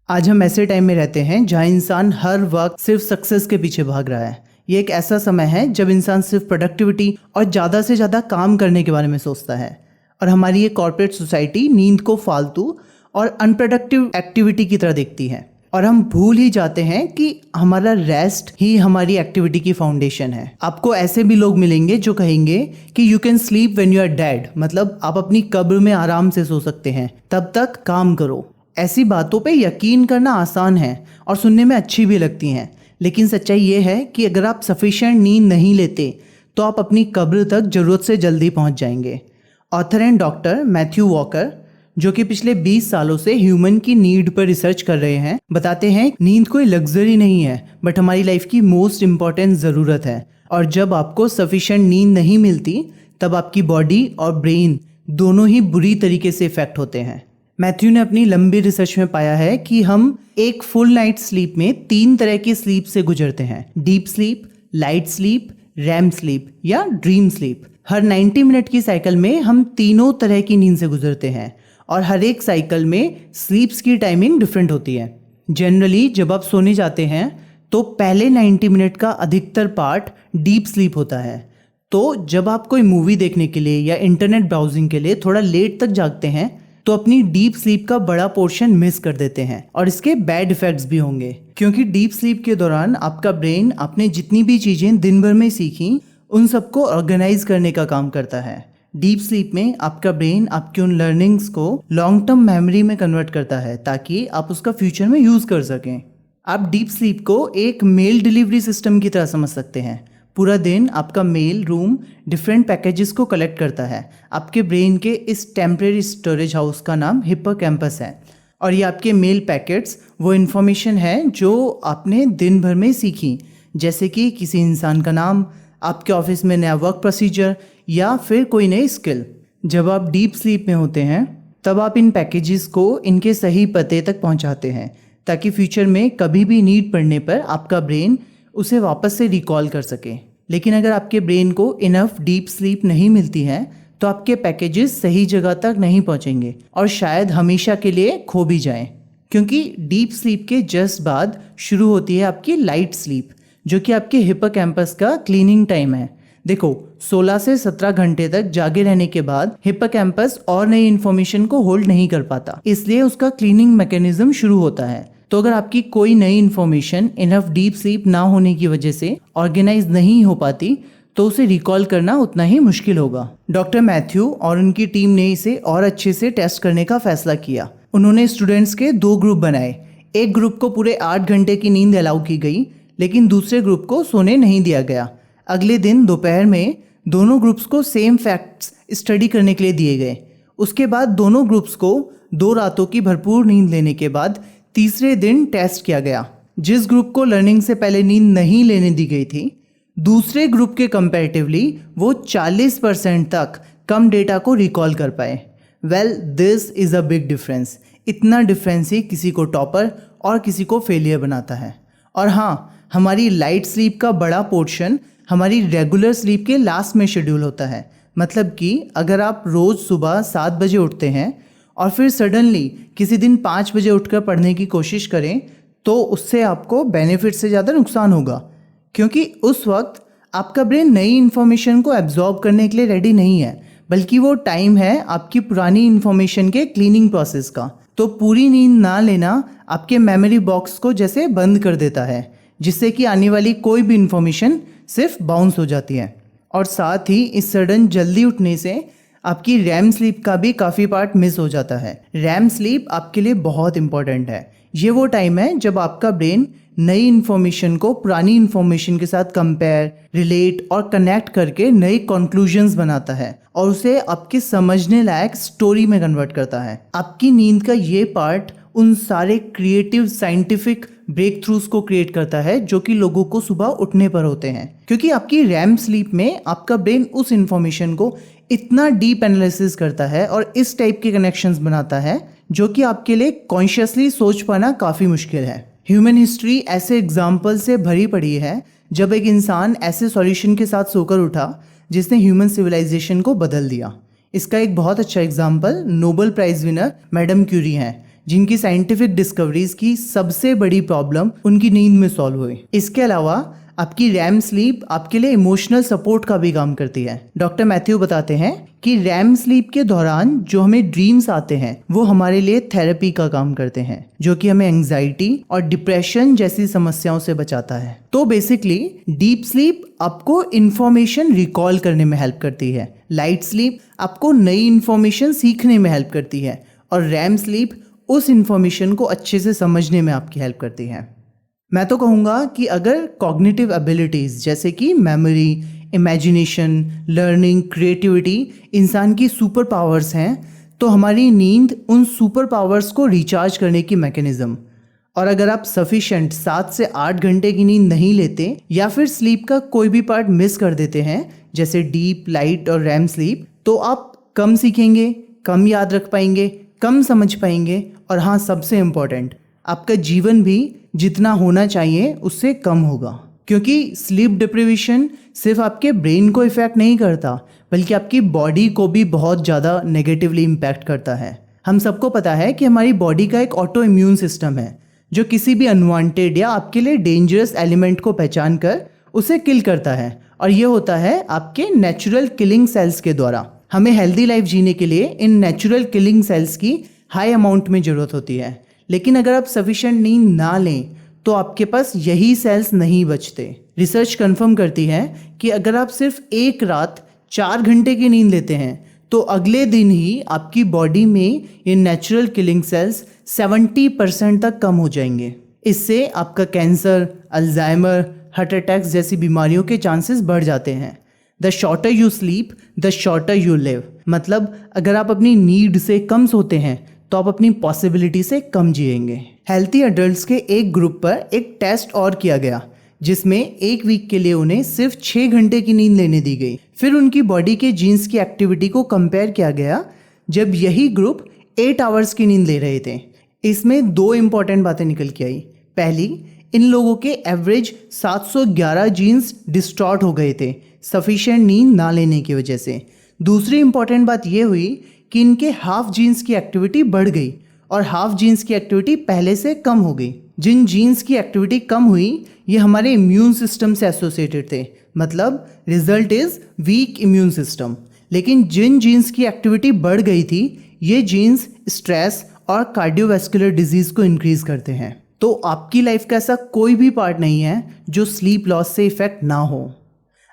आज हम ऐसे टाइम में रहते हैं जहां इंसान हर वक्त सिर्फ सक्सेस के पीछे भाग रहा है। ये एक ऐसा समय है जब इंसान सिर्फ प्रोडक्टिविटी और ज़्यादा से ज़्यादा काम करने के बारे में सोचता है। और हमारी ये कॉर्पोरेट सोसाइटी नींद को फालतू और अनप्रोडक्टिव एक्टिविटी की तरह देखती है, और हम भूल ही जाते हैं कि हमारा रेस्ट ही हमारी एक्टिविटी की फाउंडेशन है। आपको ऐसे भी लोग मिलेंगे जो कहेंगे कि you can sleep when you are dead, मतलब आप अपनी कब्र में आराम से सो सकते हैं, तब तक काम करो। ऐसी बातों पे यकीन करना आसान है और सुनने में अच्छी भी लगती हैं, लेकिन सच्चाई ये है कि अगर आप सफिशिएंट नींद नहीं लेते तो आप अपनी कब्र तक ज़रूरत से जल्दी पहुंच जाएंगे। Author and doctor Matthew walker, जो कि पिछले 20 सालों से ह्यूमन की नीड पर रिसर्च कर रहे हैं, बताते हैं नींद कोई लग्जरी नहीं है बट हमारी लाइफ की मोस्ट इम्पॉर्टेंट ज़रूरत है। और जब आपको सफिशिएंट नींद नहीं मिलती तब आपकी बॉडी और ब्रेन दोनों ही बुरी तरीके से इफेक्ट होते हैं। मैथ्यू ने अपनी लंबी रिसर्च में पाया है कि हम एक फुल नाइट स्लीप में 3 तरह की स्लीप से गुजरते हैं: deep sleep, light sleep, REM sleep या ड्रीम स्लीप। हर 90 मिनट की साइकिल में हम तीनों तरह की नींद से गुजरते हैं और हर एक साइकिल में स्लीप्स की टाइमिंग डिफरेंट होती है। जनरली जब आप सोने जाते हैं तो पहले 90 मिनट का अधिकतर पार्ट डीप स्लीप होता है। तो जब आप कोई मूवी देखने के लिए या इंटरनेट ब्राउजिंग के लिए थोड़ा लेट तक जागते हैं तो अपनी डीप स्लीप का बड़ा पोर्शन मिस कर देते हैं, और इसके बैड इफेक्ट्स भी होंगे, क्योंकि डीप स्लीप के दौरान आपका ब्रेन आपने जितनी भी चीज़ें दिन भर में सीखी उन सबको ऑर्गेनाइज करने का काम करता है। डीप स्लीप में आपका ब्रेन आपकी उन लर्निंग्स को लॉन्ग टर्म मेमोरी में कन्वर्ट करता है ताकि आप उसका फ्यूचर में यूज़ कर सकें। आप डीप स्लीप को एक मेल डिलीवरी सिस्टम की तरह समझ सकते हैं। पूरा दिन आपका मेल रूम डिफरेंट पैकेजेस को कलेक्ट करता है। आपके ब्रेन के इस टेम्परेरी स्टोरेज हाउस का नाम हिप्पोकैम्पस है, और ये आपके मेल पैकेट्स वो इन्फॉर्मेशन है जो आपने दिन भर में सीखी, जैसे कि किसी इंसान का नाम, आपके ऑफिस में नया वर्क प्रोसीजर या फिर कोई नई स्किल। जब आप डीप स्लीप में होते हैं तब आप इन पैकेजेस को इनके सही पते तक पहुंचाते हैं ताकि फ्यूचर में कभी भी नीड पड़ने पर आपका ब्रेन उसे वापस से रिकॉल कर सके। लेकिन अगर आपके ब्रेन को इनफ डीप स्लीप नहीं मिलती है तो आपके पैकेजेस सही जगह तक नहीं पहुंचेंगे और शायद हमेशा के लिए खो भी जाएं, क्योंकि डीप स्लीप के जस्ट बाद शुरू होती है आपकी लाइट स्लीप, जो कि आपके हिप्पोकैम्पस का क्लीनिंग टाइम है। देखो, 16 से 17 घंटे तक जागे रहने के बाद हिप्पोकैम्पस और नई इन्फॉर्मेशन को होल्ड नहीं कर पाता, इसलिए उसका क्लीनिंग मैकेनिज्म शुरू होता है। तो अगर आपकी कोई नई इन्फॉर्मेशन इनफ डीप स्लीप ना होने की वजह से ऑर्गेनाइज नहीं हो पाती तो उसे रिकॉल करना उतना ही मुश्किल होगा। डॉक्टर मैथ्यू और उनकी टीम ने इसे और अच्छे से टेस्ट करने का फैसला किया। उन्होंने स्टूडेंट्स के 2 ग्रुप बनाए। एक ग्रुप को पूरे 8 घंटे की नींद अलाउ की गई, लेकिन दूसरे ग्रुप को सोने नहीं दिया गया। अगले दिन दोपहर में दोनों ग्रुप्स को सेम फैक्ट्स स्टडी करने के लिए दिए गए। उसके बाद दोनों ग्रुप्स को 2 रातों की भरपूर नींद लेने के बाद तीसरे दिन टेस्ट किया गया। जिस ग्रुप को लर्निंग से पहले नींद नहीं लेने दी गई थी, दूसरे ग्रुप के कंपैरेटिवली वो 40% तक कम डेटा को रिकॉल कर पाए। Well, this is a big difference. इतना डिफरेंस ही किसी को टॉपर और किसी को फेलियर बनाता है। और हाँ, हमारी लाइट स्लीप का बड़ा पोर्शन हमारी रेगुलर स्लीप के लास्ट में शेड्यूल होता है। मतलब कि अगर आप रोज़ सुबह 7 बजे उठते हैं और फिर सडनली किसी दिन 5 बजे उठकर पढ़ने की कोशिश करें तो उससे आपको बेनिफिट से ज़्यादा नुकसान होगा, क्योंकि उस वक्त आपका ब्रेन नई इन्फॉर्मेशन को एब्जॉर्ब करने के लिए रेडी नहीं है, बल्कि वो टाइम है आपकी पुरानी इन्फॉर्मेशन के क्लीनिंग प्रोसेस का। तो पूरी नींद ना लेना आपके मेमोरी बॉक्स को जैसे बंद कर देता है, जिससे कि आने वाली कोई भी इन्फॉर्मेशन सिर्फ बाउंस हो जाती है। और साथ ही इस सडन जल्दी उठने से आपकी रैम स्लीप का भी काफ़ी पार्ट मिस हो जाता है। रैम स्लीप आपके लिए बहुत इंपॉर्टेंट है। ये वो टाइम है जब आपका ब्रेन नई इन्फॉर्मेशन को पुरानी इन्फॉर्मेशन के साथ कंपेयर, रिलेट और कनेक्ट करके नई कंक्लूजन्स बनाता है और उसे आपके समझने लायक स्टोरी में कन्वर्ट करता है। आपकी नींद का ये पार्ट उन सारे क्रिएटिव साइंटिफिक ब्रेक थ्रूज को क्रिएट करता है जो कि लोगों को सुबह उठने पर होते हैं, क्योंकि आपकी रैम स्लीप में आपका ब्रेन उस इन्फॉर्मेशन को इतना डीप एनालिसिस करता है और इस टाइप के कनेक्शंस बनाता है जो कि आपके लिए कॉन्शियसली सोच पाना काफ़ी मुश्किल है। ह्यूमन हिस्ट्री ऐसे एग्जाम्पल से भरी पड़ी है जब एक इंसान ऐसे सॉल्यूशन के साथ सोकर उठा जिसने ह्यूमन सिविलाइजेशन को बदल दिया। इसका एक बहुत अच्छा example Nobel prize winner madam Curie हैं, जिनकी साइंटिफिक डिस्कवरीज की सबसे बड़ी प्रॉब्लम उनकी नींद में सॉल्व हुई। इसके अलावा आपकी रैम स्लीप आपके लिए इमोशनल सपोर्ट का भी काम करती है। डॉक्टर मैथ्यू बताते हैं कि रैम स्लीप के दौरान जो हमें ड्रीम्स आते हैं वो हमारे लिए थेरेपी का काम करते हैं, जो कि हमें एंजाइटी और डिप्रेशन जैसी समस्याओं से बचाता है। तो बेसिकली डीप स्लीप आपको इंफॉर्मेशन रिकॉल करने में हेल्प करती है, लाइट स्लीप आपको नई इंफॉर्मेशन सीखने में हेल्प करती है और रैम स्लीप उस इंफॉर्मेशन को अच्छे से समझने में आपकी हेल्प करती है। मैं तो कहूँगा कि अगर कॉग्निटिव एबिलिटीज़ जैसे कि मेमोरी, इमेजिनेशन, लर्निंग, क्रिएटिविटी इंसान की सुपर पावर्स हैं, तो हमारी नींद उन सुपर पावर्स को रिचार्ज करने की मैकेनिज़्म। और अगर आप सफिशेंट 7 से 8 घंटे की नींद नहीं लेते या फिर स्लीप का कोई भी पार्ट मिस कर देते हैं जैसे डीप, लाइट और रैम स्लीप, तो आप कम सीखेंगे, कम याद रख पाएंगे, कम समझ पाएंगे और हाँ, सबसे इम्पोर्टेंट, आपका जीवन भी जितना होना चाहिए उससे कम होगा। क्योंकि स्लीप डिप्रीवेशन सिर्फ आपके ब्रेन को इफ़ेक्ट नहीं करता बल्कि आपकी बॉडी को भी बहुत ज़्यादा नेगेटिवली इम्पैक्ट करता है। हम सबको पता है कि हमारी बॉडी का एक ऑटो इम्यून सिस्टम है जो किसी भी अनवांटेड या आपके लिए डेंजरस एलिमेंट को पहचान कर उसे किल करता है, और ये होता है आपके नेचुरल किलिंग सेल्स के द्वारा। हमें हेल्दी लाइफ जीने के लिए इन नेचुरल किलिंग सेल्स की हाई अमाउंट में ज़रूरत होती है, लेकिन अगर आप सफिशिएंट नींद ना लें तो आपके पास यही सेल्स नहीं बचते। रिसर्च कंफर्म करती है कि अगर आप सिर्फ एक रात 4 घंटे की नींद लेते हैं तो अगले दिन ही आपकी बॉडी में ये नेचुरल किलिंग सेल्स 70% तक कम हो जाएंगे। इससे आपका कैंसर, अल्जाइमर, हार्ट अटैक्स जैसी बीमारियों के चांसेस बढ़ जाते हैं। The shorter you sleep the shorter you live, मतलब अगर आप अपनी नीड से कम सोते हैं तो आप अपनी पॉसिबिलिटी से कम जिएंगे। हेल्थी अडल्ट्स के एक ग्रुप पर एक टेस्ट और किया गया जिसमें एक वीक के लिए उन्हें सिर्फ 6 घंटे की नींद लेने दी गई। फिर उनकी बॉडी के जीन्स की एक्टिविटी को कंपेयर किया गया जब यही ग्रुप 8 आवर्स की नींद ले रहे थे। इसमें 2 इंपॉर्टेंट बातें निकल के आई। पहली, इन लोगों के एवरेज 711 जीन्स डिस्टॉर्ट हो गए थे सफिशिएंट नींद ना लेने की वजह से। दूसरी इंपॉर्टेंट बात यह हुई कि इनके हाफ जीन्स की एक्टिविटी बढ़ गई और हाफ जीन्स की एक्टिविटी पहले से कम हो गई। जिन जीन्स की एक्टिविटी कम हुई ये हमारे इम्यून सिस्टम से एसोसिएटेड थे, मतलब result is weak immune system. लेकिन जिन जीन्स की एक्टिविटी बढ़ गई थी ये जीन्स स्ट्रेस और कार्डियोवैस्कुलर डिजीज को इंक्रीज करते हैं। तो आपकी लाइफ का ऐसा कोई भी पार्ट नहीं है जो स्लीप लॉस से इफेक्ट ना हो।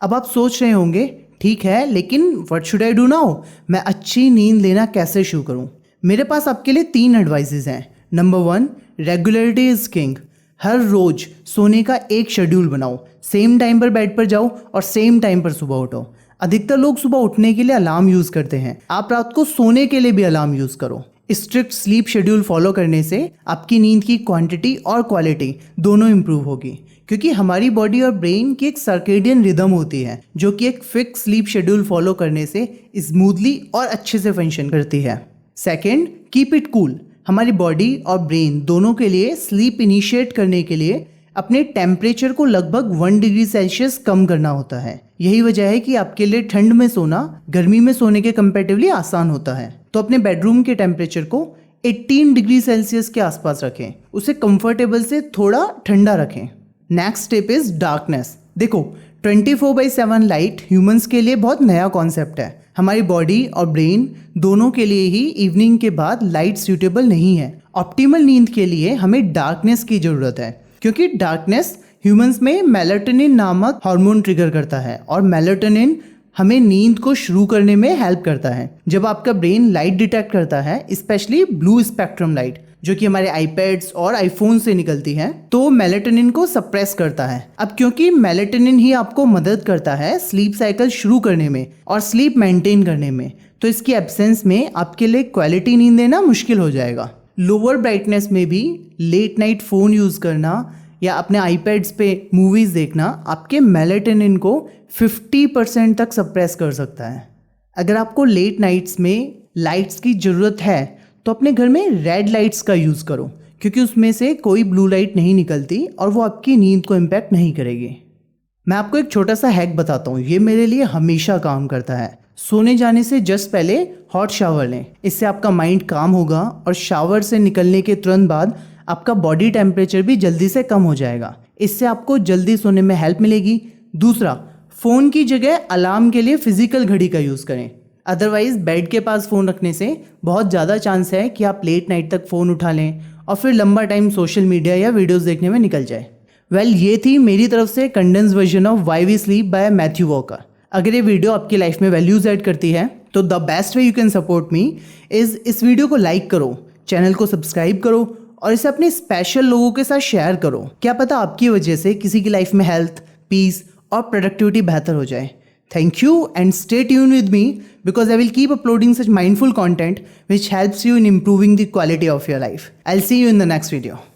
अब आप सोच रहे होंगे, ठीक है लेकिन what should I do now, मैं अच्छी नींद लेना कैसे शुरू करूं? मेरे पास आपके लिए 3 एडवाइसेस हैं। Number 1, regularity is king. हर रोज सोने का एक शेड्यूल बनाओ, सेम टाइम पर बेड पर जाओ और सेम टाइम पर सुबह उठो। अधिकतर लोग सुबह उठने के लिए अलार्म यूज करते हैं, आप रात को सोने के लिए भी अलार्म यूज करो। स्ट्रिक्ट स्लीप शेड्यूल फॉलो करने से आपकी नींद की क्वांटिटी और क्वालिटी दोनों इंप्रूव होगी, क्योंकि हमारी बॉडी और ब्रेन की एक सर्केडियन रिदम होती है जो कि एक फिक्स स्लीप शेड्यूल फॉलो करने से स्मूथली और अच्छे से फंक्शन करती है। Second, keep it cool. हमारी बॉडी और ब्रेन दोनों के लिए स्लीप इनिशिएट करने के लिए अपने टेम्परेचर को लगभग 1 डिग्री सेल्सियस कम करना होता है। यही वजह है कि आपके लिए ठंड में सोना गर्मी में सोने के कंपैरेटिवली आसान होता है। तो अपने बेडरूम के टेम्परेचर को 18 डिग्री सेल्सियस के आसपास रखें, उसे कंफर्टेबल से थोड़ा ठंडा रखें। Next step is darkness. देखो, 24/7 लाइट ह्यूमंस के लिए बहुत नया कॉन्सेप्ट है। हमारी बॉडी और ब्रेन दोनों के लिए ही इवनिंग के बाद लाइट सूटेबल नहीं है। ऑप्टिमल नींद के लिए हमें डार्कनेस की जरूरत है, क्योंकि डार्कनेस ह्यूमंस में मेलाटोनिन नामक हार्मोन ट्रिगर करता है और मेलाटोनिन हमें नींद को शुरू करने में हेल्प करता है। जब आपका ब्रेन लाइट डिटेक्ट करता है, स्पेशली ब्लू स्पेक्ट्रम लाइट जो कि हमारे आईपैड्स और आईफोन से निकलती है, तो मेलाटोनिन को सप्रेस करता है। अब क्योंकि मेलाटोनिन ही आपको मदद करता है स्लीप साइकिल शुरू करने में और स्लीप मेंटेन करने में, तो इसकी एब्सेंस में आपके लिए क्वालिटी नींद लेना मुश्किल हो जाएगा। लोअर ब्राइटनेस में भी लेट नाइट फ़ोन यूज़ करना या अपने आईपैड्स पे मूवीज़ देखना आपके मेलाटोनिन को 50% तक सप्रेस कर सकता है। अगर आपको लेट नाइट्स में लाइट्स की ज़रूरत है तो अपने घर में रेड लाइट्स का यूज़ करो, क्योंकि उसमें से कोई ब्लू लाइट नहीं निकलती और वो आपकी नींद को इम्पैक्ट नहीं करेगी। मैं आपको एक छोटा सा हैक बताता हूँ, ये मेरे लिए हमेशा काम करता है। सोने जाने से जस्ट पहले हॉट शावर लें। इससे आपका माइंड काम होगा और शावर से निकलने के तुरंत बाद आपका बॉडी टेम्परेचर भी जल्दी से कम हो जाएगा। इससे आपको जल्दी सोने में हेल्प मिलेगी। दूसरा, फ़ोन की जगह अलार्म के लिए फिजिकल घड़ी का यूज़ करें। अदरवाइज़ बेड के पास फ़ोन रखने से बहुत ज़्यादा चांस है कि आप लेट नाइट तक फ़ोन उठा लें और फिर लंबा टाइम सोशल मीडिया या वीडियोस देखने में निकल जाए। ये थी मेरी तरफ से condense version of why we sleep by Matthew Walker. अगर ये वीडियो आपकी लाइफ में वैल्यूज ऐड करती है तो the best way you can support me is इस वीडियो को लाइक करो, चैनल को सब्सक्राइब करो और इसे अपने स्पेशल लोगों के साथ शेयर करो। क्या पता आपकी वजह से किसी की लाइफ में हेल्थ, पीस और प्रोडक्टिविटी बेहतर हो जाए। Thank you and stay tuned with me because I will keep uploading such mindful content which helps you in improving the quality of your life. I'll see you in the next video.